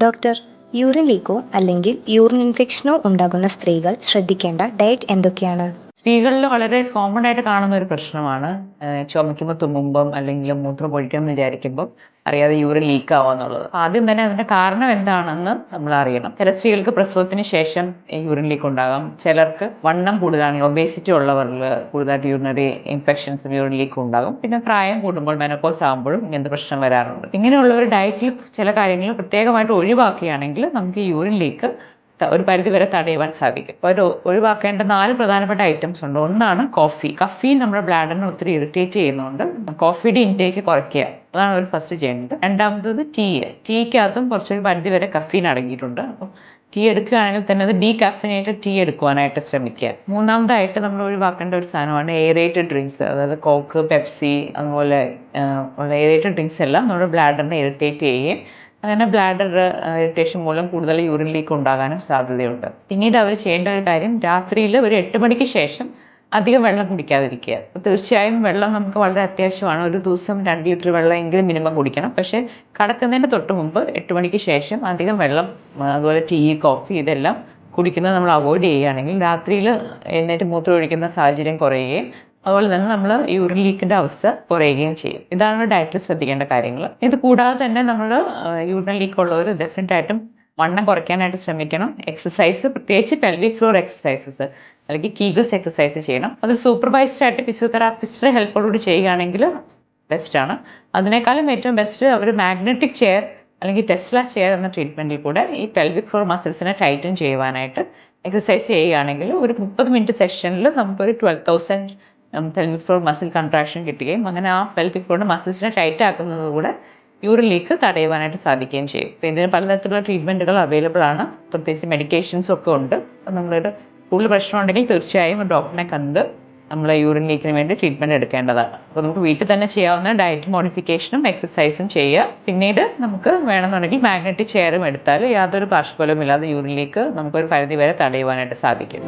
Doctor, urine ലീക്കോ അല്ലെങ്കിൽ urine ഇൻഫെക്ഷനോ ഉണ്ടാകുന്ന സ്ത്രീകൾ ശ്രദ്ധിക്കേണ്ട ഡയറ്റ് എന്തൊക്കെയാണ്? സ്ത്രീകളിൽ വളരെ കോമൺ ആയിട്ട് കാണുന്ന ഒരു പ്രശ്നമാണ് ചുമയ്ക്കുമ്പോൾ തുമ്മുമ്പം അല്ലെങ്കിൽ മൂത്രം ഒഴിക്കണം എന്ന് വിചാരിക്കുമ്പോൾ അറിയാതെ യൂറിൻ ലീക്ക് ആവുക എന്നുള്ളത്. ആദ്യം തന്നെ അതിന്റെ കാരണം എന്താണെന്ന് നമ്മൾ അറിയണം. ചില സ്ത്രീകൾക്ക് പ്രസവത്തിന് ശേഷം യൂറിൻ ലീക്ക് ഉണ്ടാകാം. ചിലർക്ക് വണ്ണം കൂടുതലാണെങ്കിൽ ഒബേസിറ്റി ഉള്ളവരിൽ കൂടുതലായിട്ട് യൂറിനറി ഇൻഫെക്ഷൻസും യൂറിൻ ലീക്കും ഉണ്ടാകും. പിന്നെ പ്രായം കൂടുമ്പോൾ മെനോപോസ് ആകുമ്പോഴും ഇങ്ങനത്തെ പ്രശ്നം വരാറുണ്ട്. ഇങ്ങനെയുള്ള ഒരു ഡയറ്റിൽ ചില കാര്യങ്ങൾ പ്രത്യേകമായിട്ട് ഒഴിവാക്കുകയാണെങ്കിൽ നമുക്ക് യൂറിൻ ലീക്ക് ഒരു പരിധി വരെ തടയുവാൻ സാധിക്കും. അപ്പോൾ ഒഴിവാക്കേണ്ട 4 പ്രധാനപ്പെട്ട ഐറ്റംസ് ഉണ്ട്. ഒന്നാണ് കോഫി. കഫീൻ നമ്മുടെ ബ്ലാഡറിനെ ഒത്തിരി ഇറിറ്റേറ്റ് ചെയ്യുന്നുണ്ട്. കോഫിയുടെ ഇൻടേക്ക് കുറയ്ക്കുക, അതാണ് ഒരു ഫസ്റ്റ് ചെയ്യേണ്ടത്. രണ്ടാമത്തത് ടീക്കകത്തും കുറച്ചൊരു പരിധി വരെ കഫീൻ അടങ്ങിയിട്ടുണ്ട്. അപ്പം ടീ എടുക്കുകയാണെങ്കിൽ തന്നെ അത് ഡീകാഫിനേറ്റഡ് ടീ എടുക്കുവാനായിട്ട് ശ്രമിക്കുക. മൂന്നാമതായിട്ട് നമ്മൾ ഒഴിവാക്കേണ്ട ഒരു സാധനമാണ് എയറേറ്റഡ് ഡ്രിങ്ക്സ്. അതായത് കോക്ക്, പെപ്സി, അതുപോലെ ഉള്ള എയറേറ്റഡ് ഡ്രിങ്ക്സ് എല്ലാം നമ്മുടെ ബ്ലാഡറിനെ ഇറിറ്റേറ്റ് ചെയ്യുകയും അങ്ങനെ ബ്ലാഡർ ഇറിറ്റേഷൻ മൂലം കൂടുതൽ യൂറിൻ ലീക്ക് ഉണ്ടാകാനും സാധ്യതയുണ്ട്. പിന്നീട് അവർ ചെയ്യേണ്ട ഒരു കാര്യം, രാത്രിയിൽ ഒരു 8 മണിക്ക് ശേഷം അധികം വെള്ളം കുടിക്കാതിരിക്കുക. തീർച്ചയായും വെള്ളം നമുക്ക് വളരെ അത്യാവശ്യമാണ്. ഒരു ദിവസം 2 ലിറ്റർ വെള്ളം എങ്കിലും മിനിമം കുടിക്കണം. പക്ഷേ കിടക്കുന്നതിന് തൊട്ട് മുമ്പ് 8 മണിക്ക് ശേഷം അധികം വെള്ളം, അതുപോലെ ടീ, കോഫി ഇതെല്ലാം കുടിക്കുന്നത് നമ്മൾ അവോയ്ഡ് ചെയ്യുകയാണെങ്കിൽ രാത്രിയിൽ എഴുന്നേറ്റ് മൂത്രം ഒഴിക്കുന്ന സാഹചര്യം കുറയുകയും അതുപോലെ തന്നെ നമ്മൾ യൂറിൻ ലീക്കിൻ്റെ അവസ്ഥ കുറയുകയും ചെയ്യും. ഇതാണ് ഡയറ്റിൽ ശ്രദ്ധിക്കേണ്ട കാര്യങ്ങൾ. ഇത് കൂടാതെ തന്നെ നമ്മൾ യൂറിൻ ലീക്ക് ഉള്ളവർ ഡെഫിനറ്റായിട്ടും വണ്ണം കുറയ്ക്കാനായിട്ട് ശ്രമിക്കണം. എക്സസൈസ്, പ്രത്യേകിച്ച് പെൽവിക് ഫ്ലോർ എക്സസൈസസ് അല്ലെങ്കിൽ കീഗൽസ് എക്സസൈസ് ചെയ്യണം. അത് സൂപ്പർവൈസ്ഡ് ആയിട്ട് ഫിസിയോതെറാപ്പിസ്റ്റിൻ്റെ ഹെൽപ്പോടുകൂടി ചെയ്യുകയാണെങ്കിൽ ബെസ്റ്റാണ്. അതിനേക്കാളും ഏറ്റവും ബെസ്റ്റ് ഒരു മാഗ്നറ്റിക് ചെയർ അല്ലെങ്കിൽ ടെസ്ല ചെയർ എന്ന ട്രീറ്റ്മെൻറ്റിൽ കൂടെ ഈ പെൽവിക് ഫ്ലോർ മസിൽസിനെ ടൈറ്റൻ ചെയ്യുവാനായിട്ട് എക്സസൈസ് ചെയ്യുകയാണെങ്കിൽ ഒരു 30 മിനിറ്റ് സെഷനിൽ നമുക്കൊരു 12,000 പെൽവിക് ഫ്ലോർ മസിൽ കൺട്രാക്ഷൻ കിട്ടുകയും അങ്ങനെ ആ പെൽവിക് ഫ്ലോറിൻ്റെ മസിൽസിനെ ടൈറ്റ് ആക്കുന്നത് കൂടെ യൂറിൻ ലീക്ക് തടയുവാനായിട്ട് സാധിക്കുകയും ചെയ്യും. അപ്പോൾ ഇതിന് പലതരത്തിലുള്ള ട്രീറ്റ്മെൻറ്റുകൾ അവൈലബിൾ ആണ്. പ്രത്യേകിച്ച് മെഡിക്കേഷൻസും ഒക്കെ ഉണ്ട്. അപ്പോൾ നമ്മളൊരു കൂടുതൽ പ്രശ്നം ഉണ്ടെങ്കിൽ തീർച്ചയായും ഒരു ഡോക്ടറിനെ കണ്ട് നമ്മൾ യൂറിൻ ലീക്കിന് വേണ്ടി ട്രീറ്റ്മെൻറ്റ് എടുക്കേണ്ടതാണ്. അപ്പോൾ നമുക്ക് വീട്ടിൽ തന്നെ ചെയ്യാവുന്ന ഡയറ്റ് മോഡിഫിക്കേഷനും എക്സസൈസും ചെയ്യുക. പിന്നീട് നമുക്ക് വേണമെന്നുണ്ടെങ്കിൽ മാഗ്നറ്റിക് ചെയറും എടുത്താൽ യാതൊരു പാർശ്വഫലവും ഇല്ലാതെ യൂറിൻ ലീക്ക് നമുക്കൊരു പരിധി വരെ തടയുവാനായിട്ട് സാധിക്കും.